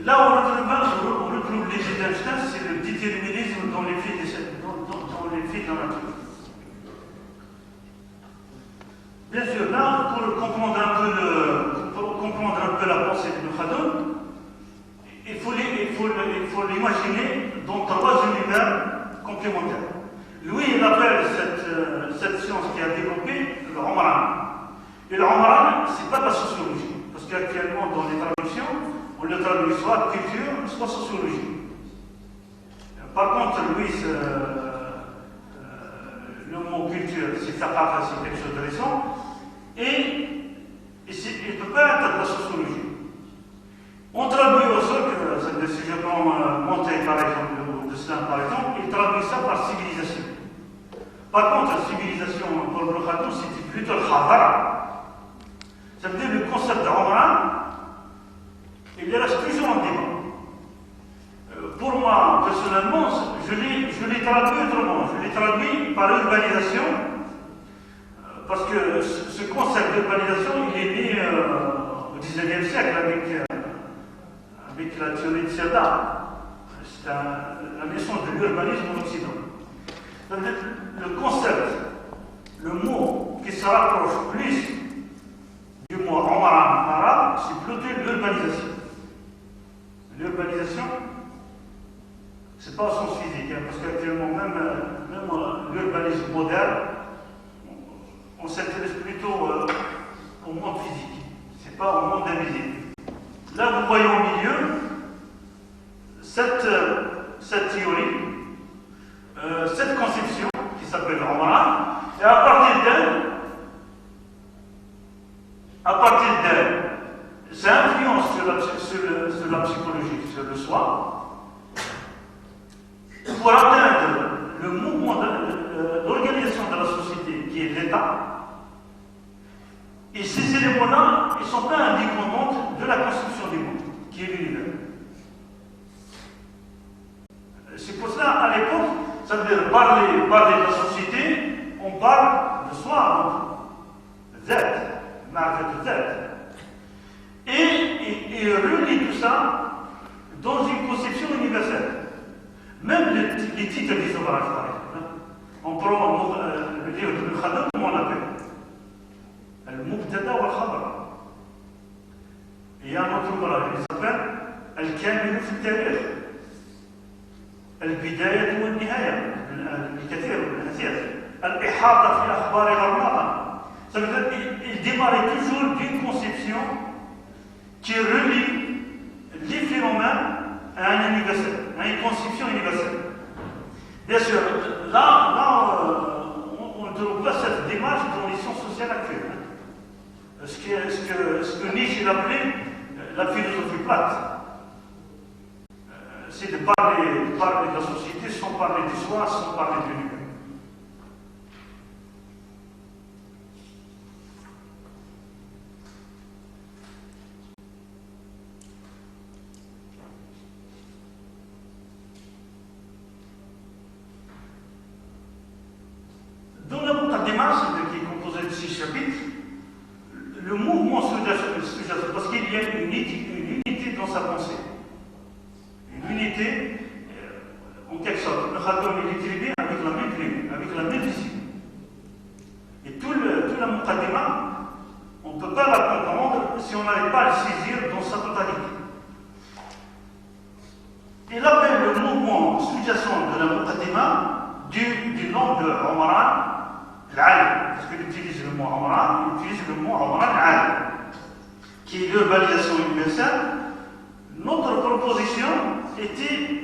Là où on retrouve l'idée d'Einstein, c'est le déterminisme dans les faits de la nature. Bien sûr, là, pour comprendre un peu la pensée de Khaldun, il faut l'imaginer dans trois univers complémentaires. Lui, il appelle cette science qui a développé le Omran. Et le Omran, ce n'est pas de la sociologie, parce qu'actuellement, dans les traductions, on le traduit soit culture, soit sociologie. Par contre, lui, le mot culture, c'est thaqafa, c'est quelque chose de récent, et il ne peut pas être de la sociologie. On traduit aussi, si je prends Montaigne par exemple, ou de Slam par exemple, il traduit ça par civilisation. Par contre, la civilisation pour le Khaldun, c'était plutôt le khadara. Ça veut dire le concept d'Omran. Il reste toujours en débat. Pour moi, personnellement, je l'ai traduit autrement. Je l'ai traduit par urbanisation, parce que ce concept d'urbanisation, il est né au XIXe siècle avec la théorie de Serda. C'est la naissance de l'urbanisme en Occident. Le concept, le mot qui se rapproche plus du mot Omran arabe, c'est plutôt l'urbanisation. L'urbanisation, ce n'est pas au sens physique, parce qu'actuellement, même l'urbanisme moderne, on s'intéresse plutôt au monde physique, ce n'est pas au monde invisible. Là, vous voyez au milieu cette théorie, cette conception qui s'appelle Omran, et à partir d'elle, ça influence sur la psychologie, sur le soi, pour atteindre le mouvement, l'organisation de la société qui est l'État. Et ces éléments-là, ils ne sont pas indépendants de la construction du monde, qui est l'univers. C'est pour cela, à l'époque, ça veut dire parler de la société, on parle de soi avant tout. Z, marque de Z. Et il relie tout ça dans une conception universelle. Même les titres des ouvrages, par exemple. On prend le livre de Khadam, comment on l'appelle? Al-Mubtada wal-Khabar. Il y a un autre ouvrage, il s'appelle Al-Kamil fi al-Tarikh. Al-Bidayah wal-Nihaya. الكثير من الأسئلة الإحاطة في أخبار غرناطة. Ça veut dire qu'il démarrait toujours d'une conception qui relie les phénomènes à un universel, à une conception universelle. Bien sûr, on ne trouve pas cette démarche dans les sciences sociales actuelles. Ce que Nietzsche appelait la philosophie plate. C'est de parler de la société sans parler du soi, sans parler de l'univers. Dans la Muqaddimah, qui est composée de 6 chapitres, le mouvement sous-jacent, parce qu'il y a une unité dans sa pensée. Une unité, en quelque sorte. Le Khadim est écrivé avec la même plume, avec la même vision. Et toute la Muqaddimah, on ne peut pas la comprendre si on n'arrive pas à le saisir dans sa totalité. Il appelle le mouvement sous-jacent de la Muqaddimah du nom de Omran al-Alim, parce qu'il utilise le mot Omran, il utilise le mot Omran al-Alim, qui est l'urbanisation universelle. Notre proposition était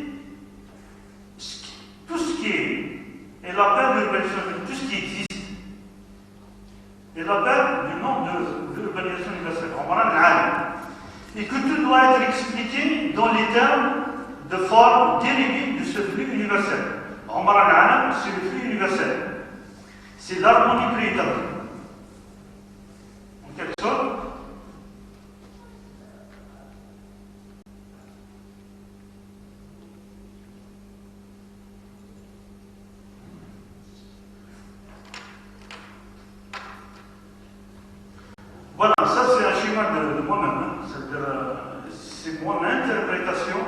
tout ce qui est, elle appelle l'urbanisation, tout ce qui existe, elle appelle le nom de l'urbanisation universelle, Omran al-Alim, et que tout doit être expliqué dans les termes de forme dérivée de ce flux universel. Omran al-Alim, c'est le flux universel. C'est l'harmonie préétablie. En quelque sorte, voilà, ça c'est un schéma de moi-même. C'est mon interprétation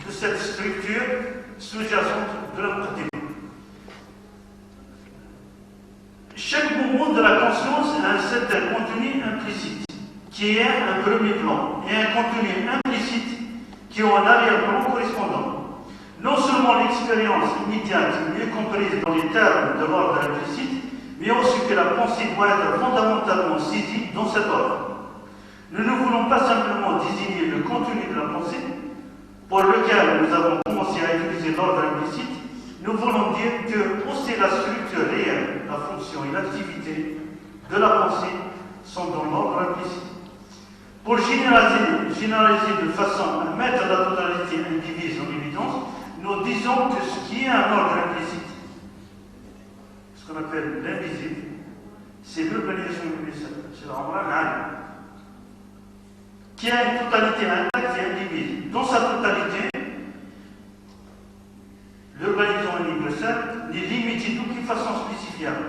de cette structure sous-jacente de la Muqaddimah. Chaque mouvement de la conscience a un certain contenu implicite, qui est un premier plan, et un contenu implicite qui est un arrière-plan correspondant. Non seulement l'expérience immédiate est mieux comprise dans les termes de l'ordre implicite, mais aussi que la pensée doit être fondamentalement saisie dans cet ordre. Nous ne voulons pas simplement désigner le contenu de la pensée, pour lequel nous avons commencé à utiliser l'ordre implicite. Nous voulons dire que aussi la structure réelle, la fonction et l'activité de la pensée sont dans l'ordre implicite. Pour généraliser de façon à mettre la totalité indivise en évidence, nous disons que ce qui est un ordre implicite, ce qu'on appelle l'invisible, c'est l'urbanisation universelle, c'est la qui a une totalité intacte et indivisible. Dans sa totalité, l'urbanisation universelle n'est limitée d'aucune façon spécifiable.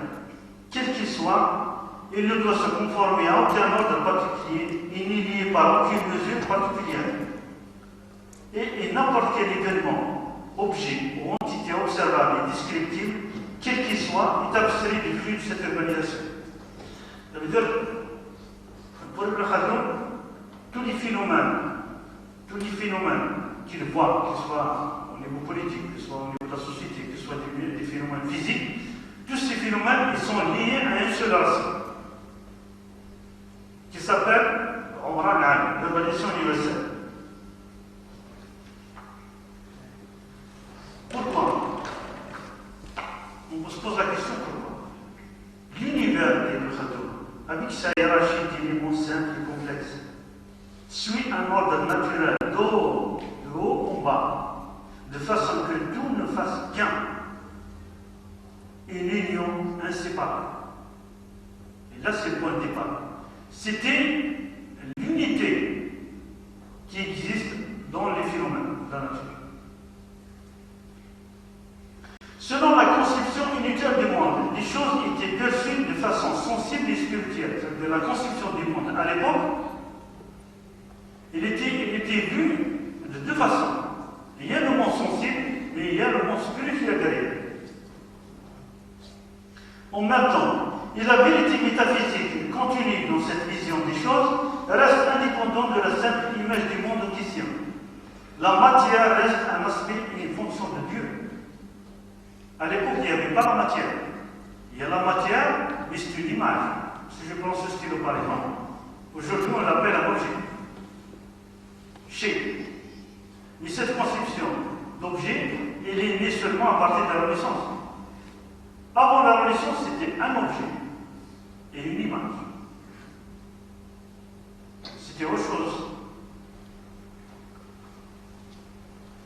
Quel qu'il soit, il ne doit se conformer à aucun ordre particulier et n'est lié par aucune mesure particulière. Et n'importe quel événement, objet ou entité observable et descriptive, quel qu'il soit, est abstrait du flux de cette urbanisation. Ça veut dire, pour le Khadim, tous les phénomènes qu'il voit, qu'ils soient au niveau politique, qu'ils soient au niveau de la société, qu'ils soient des phénomènes physiques, tous ces phénomènes ils sont liés à une seule racine qui s'appelle Omran al-Alim, l'urbanisation universelle. Pourquoi? On se pose la question pourquoi? L'univers d'Ibn Khaldoun, avec sa hiérarchie d'éléments simples et complexes, suit un ordre naturel de haut en bas, de façon que tout ne fasse qu'un, une union inséparable. Et là, c'est le point de départ. C'était l'unité qui existe dans les phénomènes de la nature. Selon la conception unitaire du monde, finie spirituelle, c'est-à-dire la constitution du monde à l'époque, il était vu de deux façons. Il y a le monde sensible, mais il y a le monde spirituel derrière. En même temps, la vérité métaphysique contenue dans cette vision des choses reste indépendante de la simple image du monde en question. La matière reste un aspect et une fonction de Dieu. À l'époque, il n'y avait pas la matière. Il y a la matière, mais c'est une image. Si je prends ce stylo par exemple, aujourd'hui on l'appelle un objet. Mais cette conception d'objet, elle est née seulement à partir de la Renaissance. Avant la Renaissance, c'était un objet et une image. C'était autre chose.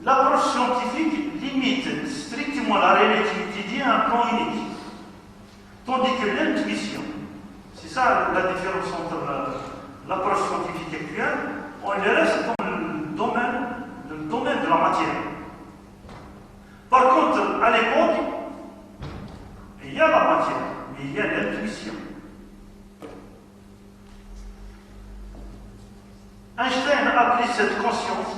L'approche scientifique limite strictement la relativité à un plan unique. Tandis que l'intuition, c'est ça la différence entre l'approche scientifique actuelle, on reste dans le domaine de la matière. Par contre, à l'époque, il y a la matière, mais il y a l'intuition. Einstein a pris cette conscience,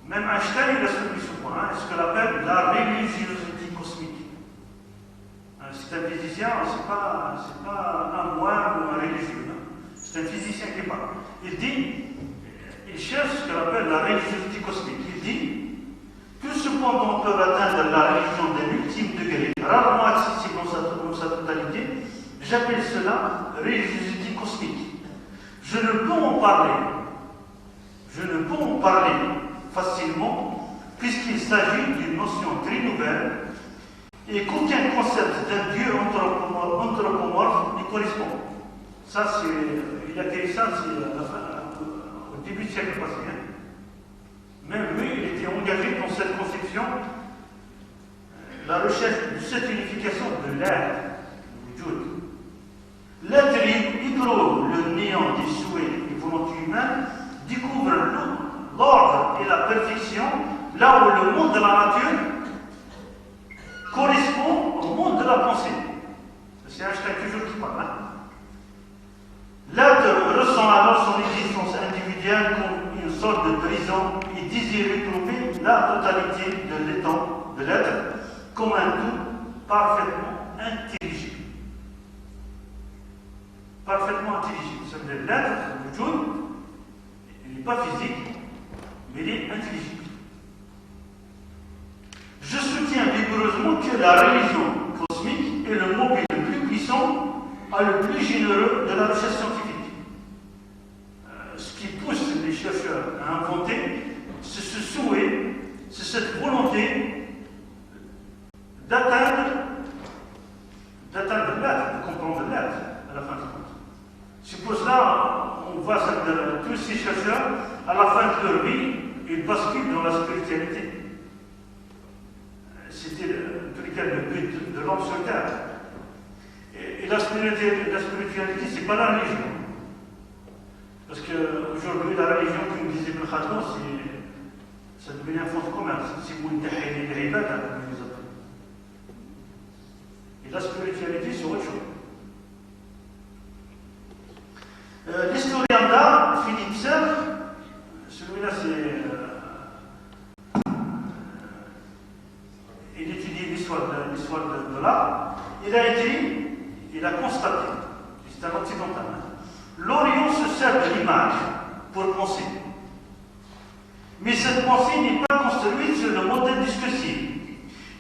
même Einstein il a soulevé ce point, ce qu'on appelle la religiosité cosmique. C'est un physicien, c'est pas un moine ou un religieux. C'est un physicien qui parle. Il cherche ce qu'on appelle la religiosité cosmique. Il dit que cependant peuvent atteindre la religion d'un ultime degré, rarement accessible dans sa totalité, j'appelle cela religiosité cosmique. Je ne peux en parler facilement, puisqu'il s'agit d'une notion très nouvelle et qu'aucun concept d'un Dieu anthropomorphe n'y correspond. Ça, il a créé ça au début du siècle passé. Même lui, il était engagé dans cette conception, la recherche de cette unification de l'être, du Wujud. L'être hydro, le néant des souhaits et volontés humaines, découvre l'ordre et la perfection là où le monde de la nature correspond au monde de la pensée. C'est Einstein toujours qui parle. L'être ressent alors son existence individuelle comme une sorte de prison et désire retrouver la totalité de l'être comme un tout parfaitement intelligible. Parfaitement intelligible. Ça veut dire l'être, le Wujud, il n'est pas physique, mais il est intelligible. Je soutiens vigoureusement que la religion cosmique est le mobile le plus puissant et le plus généreux de la recherche scientifique. Ce qui pousse les chercheurs à inventer, c'est ce souhait, c'est cette volonté d'atteindre l'être, de comprendre l'être à la fin de compte. C'est pour cela on voit tous ces chercheurs, à la fin de leur vie, ils basculent dans la spiritualité. C'était le but de l'homme sur terre. Et la spiritualité, ce n'est pas la religion. Parce qu'aujourd'hui, la religion, comme disait Ibn Khaldun, ça devient un fonds de commerce. C'est Muntahili al-Ibada, comme ils appellent. Et la spiritualité, c'est autre chose. L'historien d'art, Philippe Serre, celui-là, il étudie l'histoire de l'art. Il a constaté, c'est un occidental, l'Orient se sert de l'image pour penser. Mais cette pensée n'est pas construite sur le modèle discursif.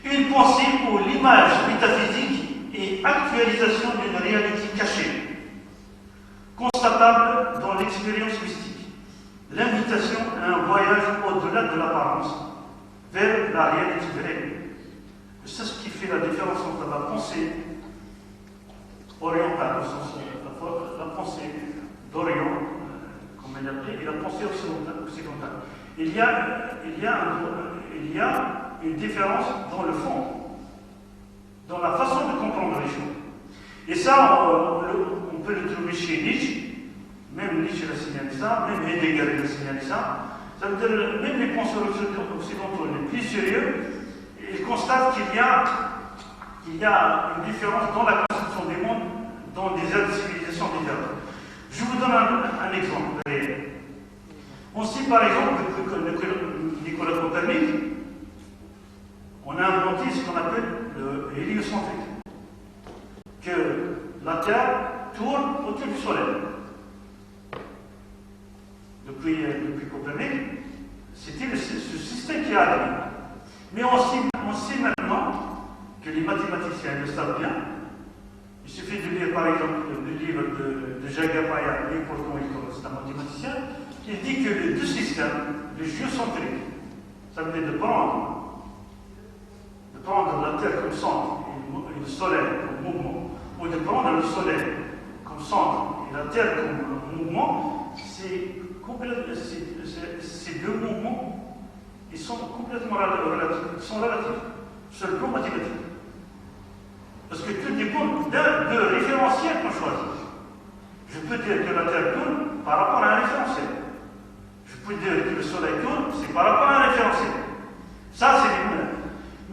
Une pensée où l'image métaphysique est actualisation d'une réalité cachée, constatable dans l'expérience mystique. L'invitation à un voyage au-delà de l'apparence, vers la réalité vraie. C'est ce qui fait la différence entre la pensée orientale, la pensée d'Orient, comme elle l'appelait, et la pensée occidentale. Il y a une différence dans le fond, dans la façon de comprendre les choses. Et ça, on peut le trouver chez Nietzsche, même Nietzsche a signalé ça, même Heidegger a signalé ça. Ça veut dire, même les penseurs occidentaux les plus sérieux, ils constatent qu'il y a une différence dans la conception des mondes, dans des civilisations par exemple Nicolas Copernic, on a inventé ce qu'on appelle l'héliocentrisme, que la Terre tourne autour du Soleil. Depuis Copernic, c'était ce système qui a arrivé. Mais on sait maintenant que les mathématiciens le savent bien. Il suffit de lire par exemple le livre de Jagapaya, et pourtant c'est un mathématicien, il dit que les deux systèmes, le géocentrique, ça veut dire de prendre la Terre comme centre et le Soleil comme mouvement, ou de prendre le Soleil comme centre et la Terre comme mouvement, ces deux mouvements, ils sont complètement relatifs sur le plan mathématique. Parce que tout dépend de référentiel qu'on choisit. Je peux dire que la Terre tourne par rapport à un référentiel. Je peux dire que le Soleil tourne, c'est par rapport à un référentiel. Ça, c'est les mots.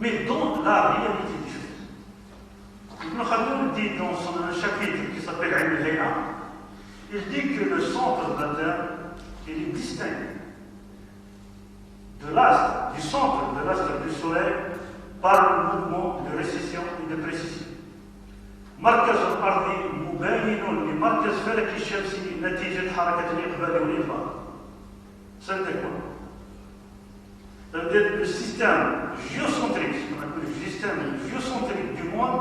Mais dans la réalité des choses. Ibn Khaldoun dit dans un chapitre qui s'appelle Al-Hay'a, il dit que le centre de la Terre, il est distinct de l'astre, du centre de l'astre du Soleil, par le mouvement de récession et de précision. مركز الأرض مباين لمركز فلك الشمس نتيجة حركة الإقبال والإدبار. Ça veut dire quoi? Ça veut dire le système géocentrique, ce qu'on appelle le système géocentrique du monde,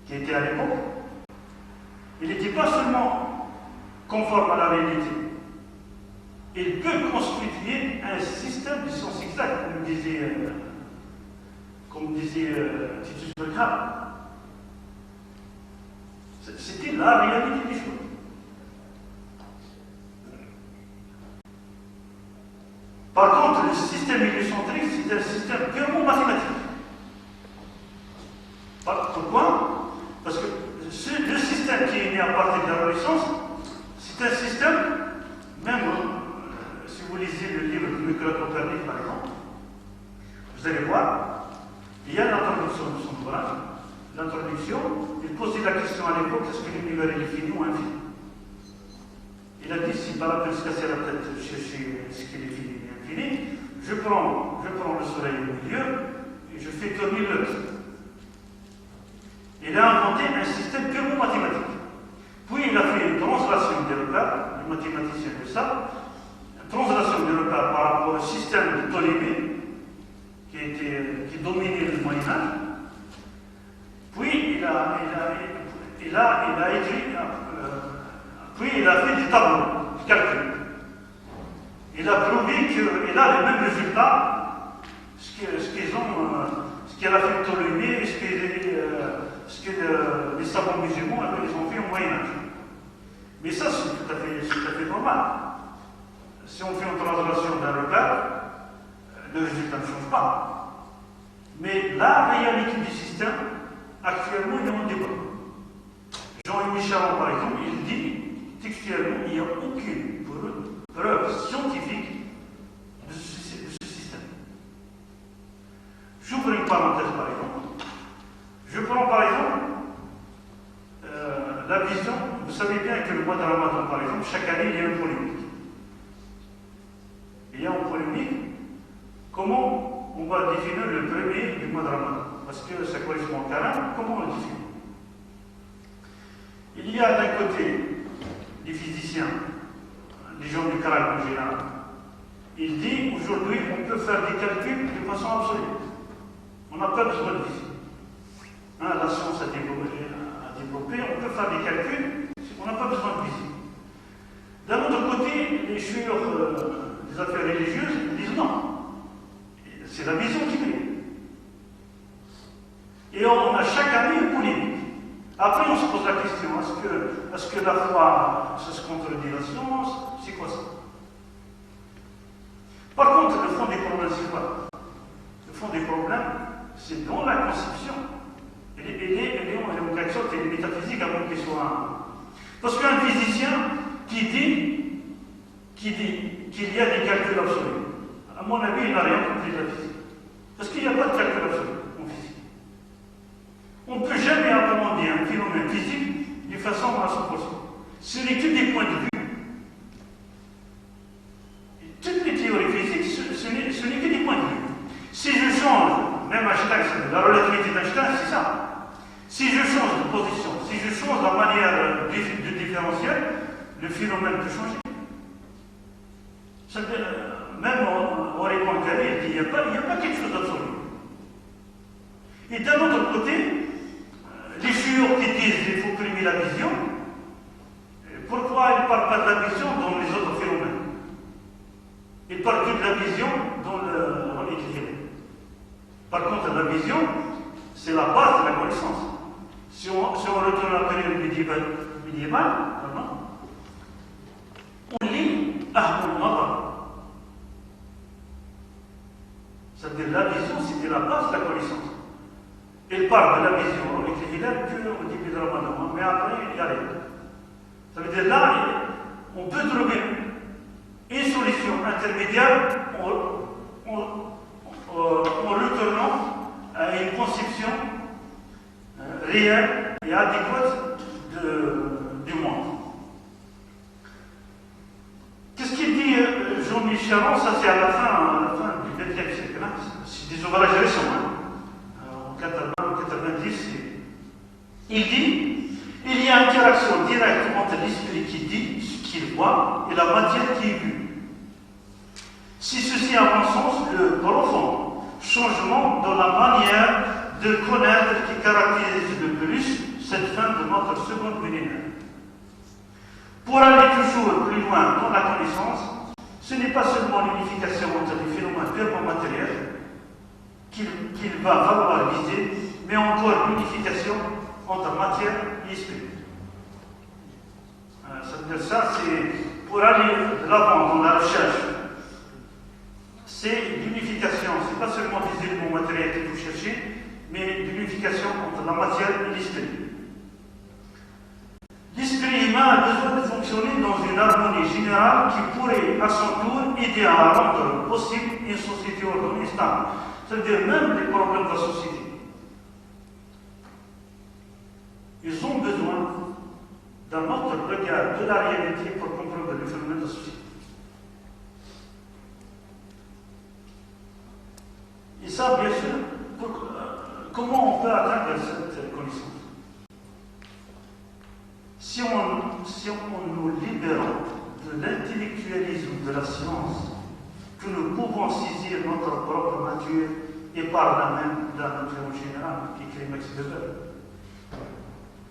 qui était à l'époque, il n'était pas seulement conforme à la réalité. Il peut constituer un système de science exacte, comme disait Titus Beckham. C'était la réalité des choses. Par contre, le système héliocentrique, c'est un système purement mathématique. Pourquoi? Parce que le système qui est né à partir de la Renaissance, c'est un système, même si vous lisez le livre de Nicolas Copernic, par exemple, vous allez voir, il y a l'introduction de son ouvrage. L'introduction, il posait la question à l'époque, est-ce que l'univers est fini ou infini? Il a dit, si par la peine se casser la tête, chercher ce qu'il est fini ou infini, je prends le soleil au milieu et je fais tourner l'heure. Il a inventé un système purement mathématique. Puis il a fait une translation des repères, les mathématiciens de ça, une translation des repères par rapport au système de Ptolémée qui dominait le Moyen-Âge. Puis il a écrit, puis il a fait des tableaux de calcul. Il a prouvé qu'il a le même résultat, ce qu'il a fait Ptolémée, ce que les savants musulmans ils ont fait au Moyen-Âge. Mais ça, c'est tout à fait normal. Si on fait une translation d'un repère, le résultat ne change pas. Mais la réalité du système, actuellement, il y a un débat. Jean-Yves Micharon, par exemple, il dit textuellement qu'il n'y a aucune preuve scientifique de ce système. J'ouvre une parenthèse, par exemple. Je prends, par exemple, la vision. Vous savez bien que le mois de Ramadan, par exemple, chaque année, il y a une polémique. Il y a une polémique. Comment on va définir le premier du mois de Ramadan? Parce que ça correspond au carême, comment on le définit? Il y a d'un côté les physiciens, les gens du carême en général. Il dit aujourd'hui on peut faire des calculs de façon absolue. On n'a pas besoin de visite. La science a développé, on peut faire des calculs, on n'a pas besoin de visite. D'un autre côté, les chouilleurs des affaires religieuses disent non. C'est la vision qui brille. Et on a chaque année une polémique. Après, on se pose la question, est-ce que la foi, ça se contredit la science? C'est quoi ça? Par contre, le fond des problèmes, c'est quoi? Le fond des problèmes, c'est dans la conception. Elle est en quelque sorte, elle est métaphysique avant qu'il soit un. Parce qu'un physicien qui dit qu'il y a des calculs absolus, à mon avis, il n'a rien compris de la physique. Parce qu'il n'y a pas de calcul absolu en physique. On ne peut jamais appréhender un phénomène physique de façon à 100%. Ce n'est que des points de vue. le phénomène peut changer. Même Henri Poincaré, il dit il n'y a pas quelque chose d'absolu. Et d'un autre côté, les chiures qui disent qu'il faut primer la vision, pourquoi ils ne parlent pas de la vision dans les autres phénomènes? Ils parlent que de la vision dans le équilibre. Par contre, la vision, c'est la base de la connaissance. Si on retourne à la période médiévale, on lit Ahmad Nabal. C'est-à-dire la vision, c'était la base de la connaissance. Il parle de la vision avec les fidèles qu'au début de Ramadan, mais après, il y a rien. Ça veut dire là, on peut trouver une solution intermédiaire en retournant à une conception réelle et adéquate du monde. Qu'est-ce qu'il dit Jean-Michel Charon? Ça, c'est à la fin du XXe siècle. C'est des ouvrages récents. En 90, il dit il y a une interaction directe entre l'esprit qui dit ce qu'il voit et la matière qui est vue. Si ceci a bon sens, le profond changement dans la manière de connaître qui caractérise le plus cette fin de notre seconde millénaire. Pour aller toujours plus loin dans la connaissance, ce n'est pas seulement l'unification entre les phénomènes purement matériels qu'il va falloir viser, mais encore l'unification entre matière et esprit. Ça veut dire ça, c'est pour aller de l'avant dans la recherche. C'est l'unification, c'est pas seulement des éléments matériels qu'il faut chercher, mais l'unification entre la matière et l'esprit. L'esprit humain a besoin de fonctionner dans une harmonie générale qui pourrait, à son tour, aider à rendre possible une société ordonnée et stable. C'est-à-dire même les problèmes de la société. Ils ont besoin d'un autre regard de la réalité pour comprendre le phénomène de la société. Et ça, bien sûr, comment on peut atteindre cette connaissance? Si on nous libère de l'intellectualisme de la science, que nous pouvons saisir notre propre nature et par là même de la nature en général, qui crée Max Weber.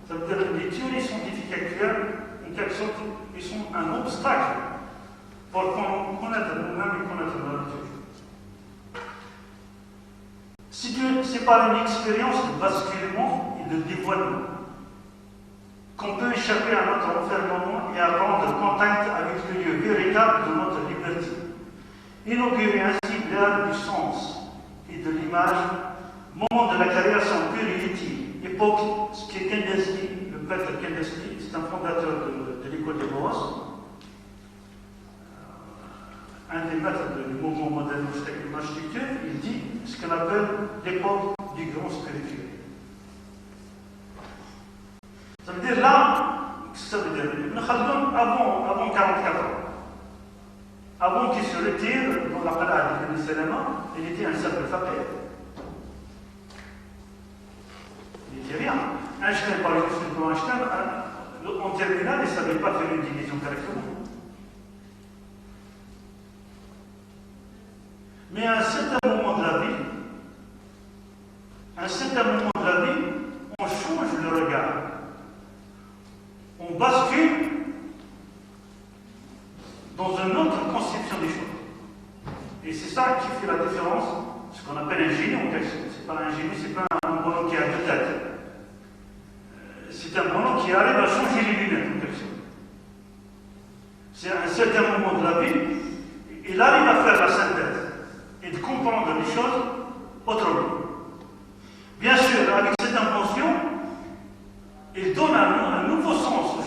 Ça veut dire que les théories scientifiques actuelles, en quelque sorte, ils sont un obstacle pour connaître nous-mêmes et connaître la nature. C'est par une expérience de basculement et de dévoilement qu'on peut échapper à notre enfermement et apprendre contact avec le lieu véritable de notre liberté. Inaugurer ainsi l'ère du sens et de l'image, moment de la création pure et utile, époque, ce qui est Kandinsky, le peintre Kandinsky, c'est un fondateur de l'école des Beaux-Arts, un des maîtres du mouvement moderne de l'architecture, il dit ce qu'on appelle l'époque du grand spirituel. Ça veut dire là, ça veut dire, Ibn Khaldun, avant 44 ans, avant qu'il se retire dans la Qala d'Ibn Salama, il était un simple faqih. Il n'était rien. Einstein, par exemple, pour Einstein, en terminale, il ne savait pas faire une division correctement. Mais à un certain moment de la vie, on change le regard. On bascule dans une autre conception des choses. Et c'est ça qui fait la différence, ce qu'on appelle un génie en quelque sorte. C'est pas un génie, c'est pas un bonhomme qui a deux têtes. C'est un bonhomme qui arrive à changer les lunettes en quelque sorte. C'est à un certain moment de la vie, il arrive à faire la synthèse et de comprendre les choses autrement. Bien sûr, avec cette intention, il donne un nouveau sens aux choses.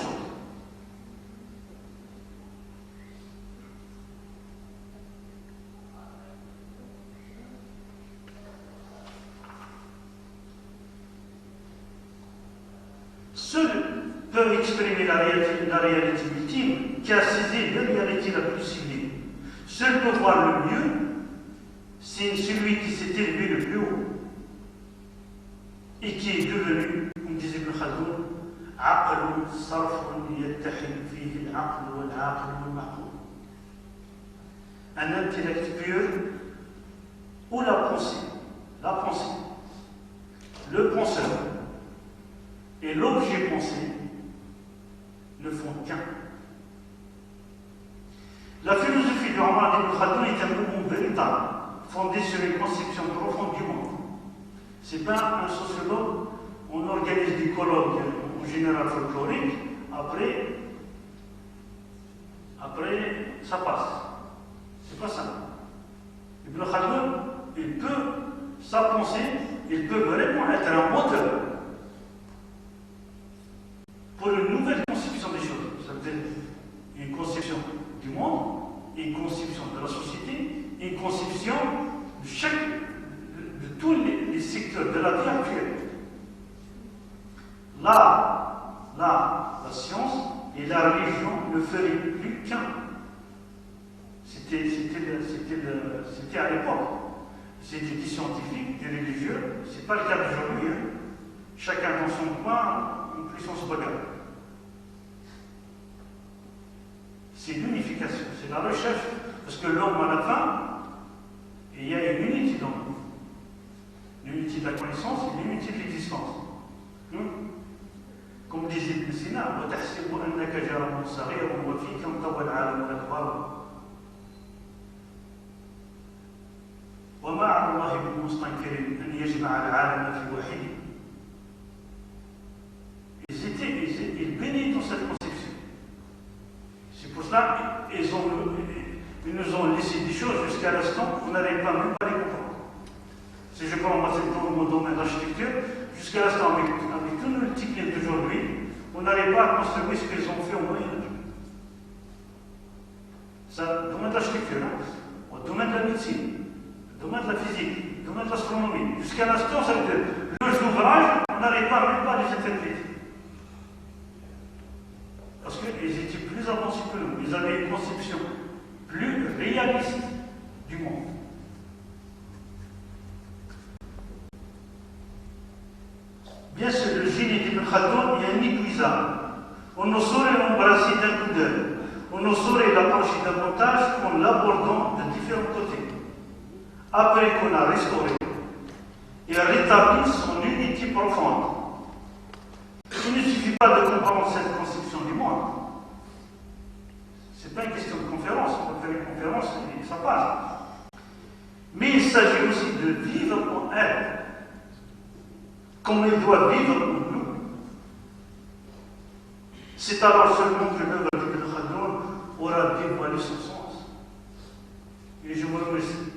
Seul peut exprimer la réalité ultime qui a saisi la réalité la plus ciblée. Seul peut voir le mieux, c'est celui qui s'est élevé le plus haut et qui est devenu, comme disait Ibn Khaldun, عقل صرف يتحد فيه العقل والعاقل والمعقول. Un intellect pur ou la pensée, le penseur et l'objet pensé ne font qu'un. La philosophie de Omar ibn Khattab est un mouvement véritable, fondé sur une conception profonde du monde. Ce n'est pas un sociologue, on organise des colloques en général folkloriques, après ça passe. C'est pas ça. Ibn Khattab, il peut, sa pensée, il peut vraiment être un moteur pour une nouvelle conception des choses. Ça veut dire une conception du monde, une conception de la société, une conception de tous les secteurs de la vie actuelle. Là, la science et la religion ne feraient plus qu'un. C'était à l'époque. C'était des scientifiques, des religieux. Ce n'est pas le cas d'aujourd'hui. Hein. Chacun dans son coin, en plus on se regarde. C'est l'unification, c'est la recherche. Parce que l'homme, à la fin, il y a une unité dans nous. L'unité de la connaissance et l'unité de l'existence. Comme disait Ibn Sina, وَتَحْسِبُ أَنَّكَ جَارٌ صَغِيرٌ وَفِيكَ انطوى العالم الأكبر وما على الله بمستنكر أن يجمع العالم في واحد. Ils bénissent dans cette conception. C'est pour cela qu'ils nous ont laissé des choses jusqu'à l'instant qu'on n'arrive pas même à les comprendre. Si je prends moi dans mon domaine d'architecture, jusqu'à l'instant avec toutes nos techniques d'aujourd'hui, on n'arrive pas à construire ce qu'ils ont fait au Moyen-Âge. Ça, le domaine d'architecture, hein, au domaine de la médecine, le domaine de la physique, le domaine de l'astronomie. Jusqu'à l'instant, ça veut dire leurs ouvrages, on n'arrive même pas à les interpréter. Parce qu'ils étaient plus avancés que nous. Ils avaient une conception plus réaliste du monde. Bien sûr, le génie d'Ibn Khattab est inépuisable. On ne saurait l'embrasser d'un coup d'œil. On ne saurait l'approcher davantage qu'en l'abordant de différents côtés. Après qu'on a restauré et rétabli son unité profonde. Il ne suffit pas de comprendre cette conception du monde. Ce n'est pas une question de conférence. On peut faire une conférence et ça passe. Mais il s'agit aussi de vivre en elle, comme elle doit vivre en nous. C'est alors seulement que l'œuvre d'Ibn Khattab aura dévoilé son sens. Et je vous remercie.